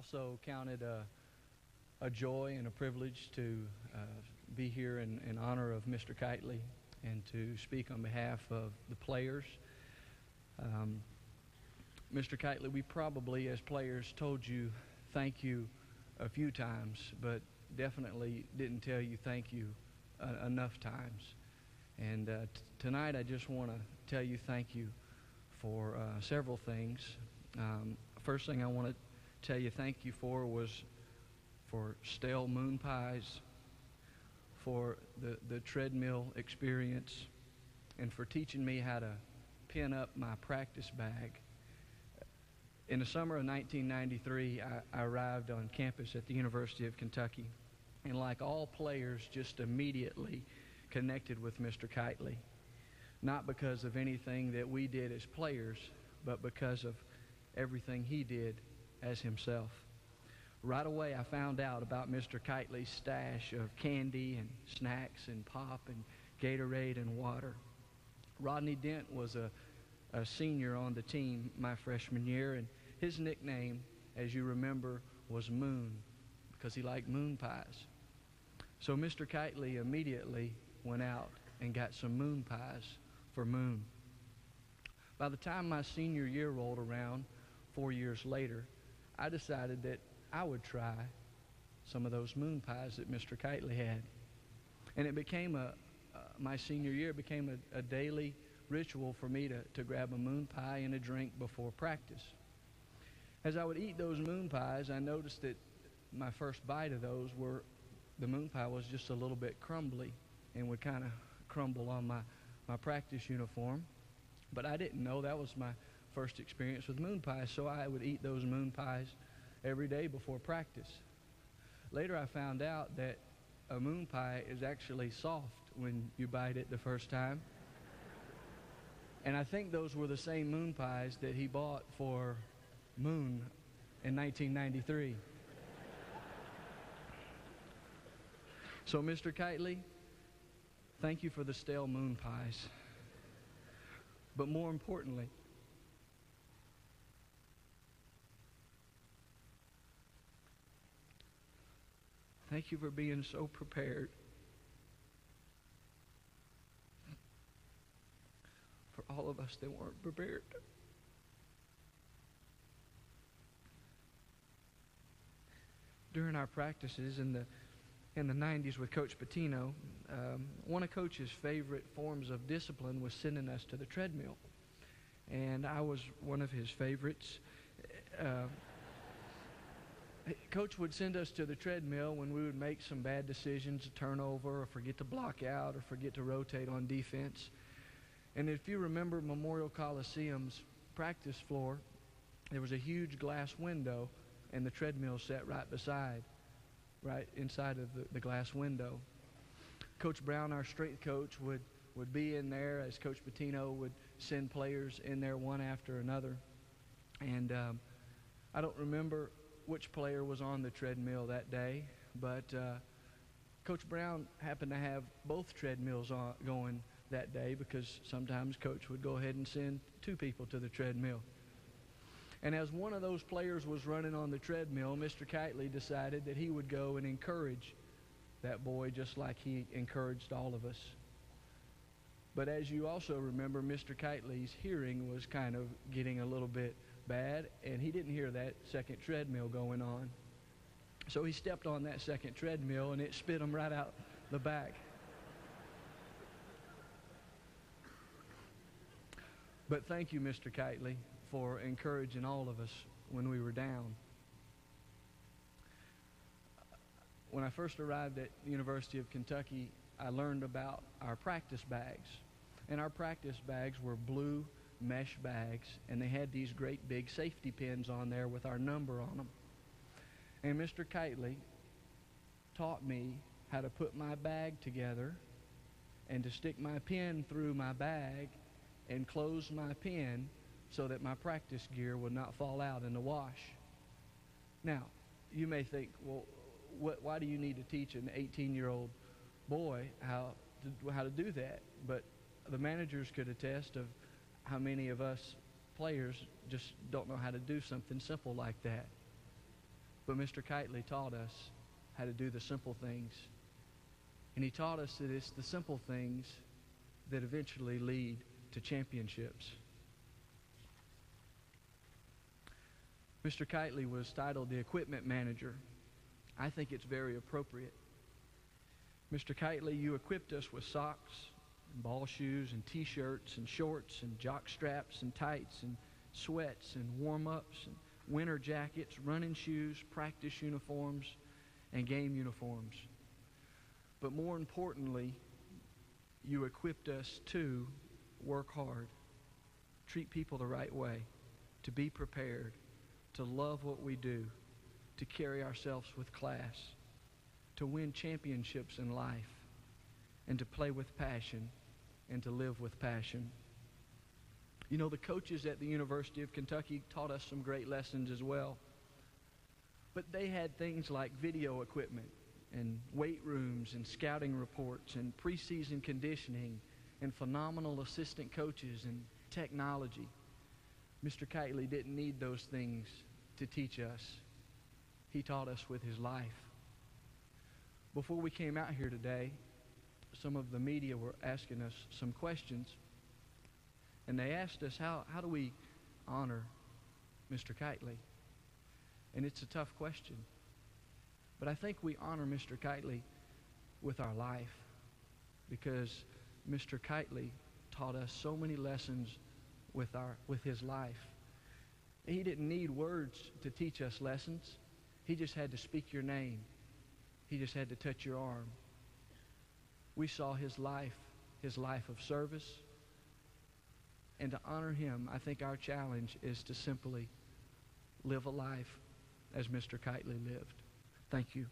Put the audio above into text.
also count it a joy and a privilege to be here in honor of Mr. Keightley and to speak on behalf of the players. Mr. Keightley, we probably, as players, told you thank you a few times, but definitely didn't tell you thank you enough times. And tonight I just want to tell you thank you for several things. First thing I want to tell you thank you for was for stale moon pies, for the treadmill experience, and for teaching me how to pin up my practice bag. In the summer of 1993, I arrived on campus at the University of Kentucky, and like all players, just immediately connected with Mr. Keightley, not because of anything that we did as players, but because of everything he did as himself. Right away, I found out about Mr. Keightley's stash of candy and snacks and pop and Gatorade and water. Rodney Dent was a senior on the team my freshman year, and his nickname, as you remember, was Moon, because he liked moon pies. So Mr. Keightley immediately went out and got some moon pies for Moon. By the time my senior year rolled around 4 years later, I decided that I would try some of those moon pies that Mr. Keightley had. And it became my senior year became a daily ritual for me to grab a moon pie and a drink before practice. As I would eat those moon pies, I noticed that my first bite of those the moon pie was just a little bit crumbly and would kind of crumble on my practice uniform. But I didn't know that was my first experience with moon pies, so I would eat those moon pies every day before practice. Later I found out that a moon pie is actually soft when you bite it the first time. And I think those were the same moon pies that he bought for Moon in 1993. So, Mr. Keightley, thank you for the stale moon pies. But more importantly, thank you for being so prepared for all of us that weren't prepared. During our practices in the 90s with Coach Patino, one of Coach's favorite forms of discipline was sending us to the treadmill. And I was one of his favorites. Coach would send us to the treadmill when we would make some bad decisions, a turnover, or forget to block out, or forget to rotate on defense. And if you remember Memorial Coliseum's practice floor, there was a huge glass window, and the treadmill sat right inside of the glass window. Coach Brown, our strength coach, would be in there as Coach Patino would send players in there one after another. And I don't remember which player was on the treadmill that day, but Coach Brown happened to have both treadmills going that day, because sometimes Coach would go ahead and send two people to the treadmill. And as one of those players was running on the treadmill, Mr. Keightley decided that he would go and encourage that boy just like he encouraged all of us. But as you also remember, Mr. Keightley's hearing was kind of getting a little bit bad, and he didn't hear that second treadmill going on. So he stepped on that second treadmill, and it spit him right out the back. But thank you, Mr. Keightley, for encouraging all of us when we were down. When I first arrived at the University of Kentucky, I learned about our practice bags. And our practice bags were blue mesh bags, and they had these great big safety pins on there with our number on them. And Mr. Keightley taught me how to put my bag together and to stick my pin through my bag and close my pin so that my practice gear would not fall out in the wash. Now, you may think, well, why do you need to teach an 18-year-old boy how to do that? But the managers could attest of how many of us players just don't know how to do something simple like that. But Mr. Keightley taught us how to do the simple things. And he taught us that it's the simple things that eventually lead to championships. Mr. Keightley was titled the equipment manager. I think it's very appropriate. Mr. Keightley, you equipped us with socks and ball shoes and T-shirts and shorts and jock straps and tights and sweats and warm-ups and winter jackets, running shoes, practice uniforms, and game uniforms. But more importantly, you equipped us to work hard, treat people the right way, to be prepared, to love what we do, to carry ourselves with class, to win championships in life, and to play with passion and to live with passion. You know, the coaches at the University of Kentucky taught us some great lessons as well. But they had things like video equipment and weight rooms and scouting reports and preseason conditioning and phenomenal assistant coaches and technology. Mr. Keightley didn't need those things to teach us. He taught us with his life. Before we came out here today, some of the media were asking us some questions. And they asked us, how do we honor Mr. Keightley? And it's a tough question. But I think we honor Mr. Keightley with our life, because Mr. Keightley taught us so many lessons with his life. He didn't need words to teach us lessons. He just had to speak your name. He just had to touch your arm. We saw his life of service. And to honor him, I think our challenge is to simply live a life as Mr. Keightley lived. Thank you.